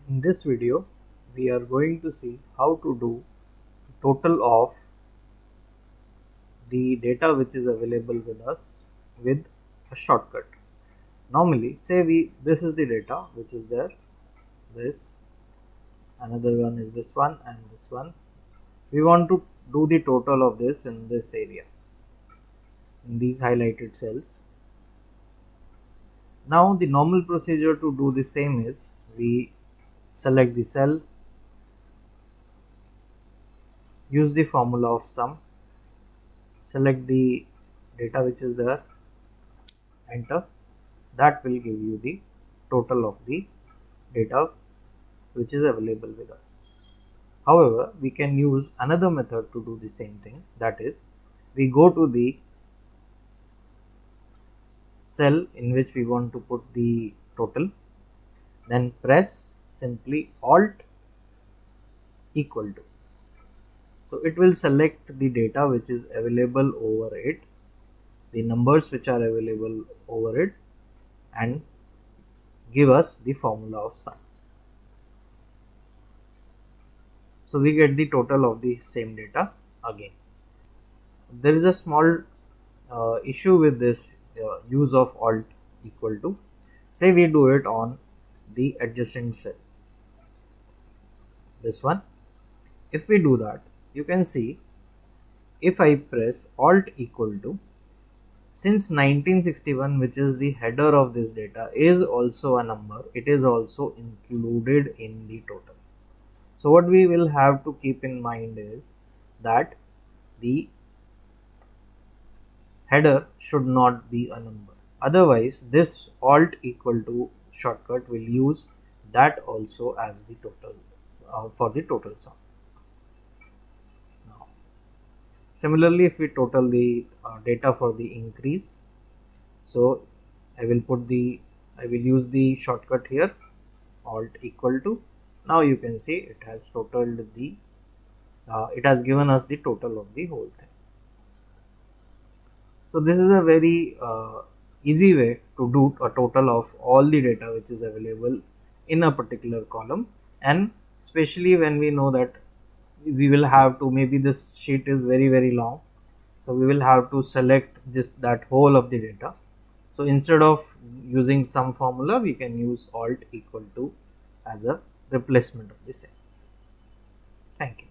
In this video, we are going to see how to do total of the data which is available with us with a shortcut. Normally, say this is the data which is there, this, another one is this one and this one. We want to do the total of this in this area, in these highlighted cells. Now the normal procedure to do the same is we select the cell, use the formula of sum, select the data which is there, enter. That will give you the total of the data which is available with us. However, we can use another method to do the same thing, that is we go to the cell in which we want to put the total, then press simply Alt equal to. So it will select the data which is available over it, the numbers which are available over it, and give us the formula of sum. So we get the total of the same data again. There is a small issue with this use of Alt equal to. Say we do it on the adjacent cell, this one. If we do that, you can see if I press Alt equal to, since 1961, which is the header of this data, is also a number, it is also included in the total. So what we will have to keep in mind is that the header should not be a number. Otherwise, this Alt equal to shortcut will use that also as the total for the total sum. Now, similarly, if we total the data for the increase, so I will use the shortcut here, Alt equal to. Now you can see it has totaled it has given us the total of the whole thing. So this is a very easy way to do a total of all the data which is available in a particular column, and especially when we know that we will have to, maybe this sheet is very long, so we will have to select that whole of the data. So instead of using some formula, we can use Alt equal to as a replacement of the same. Thank you.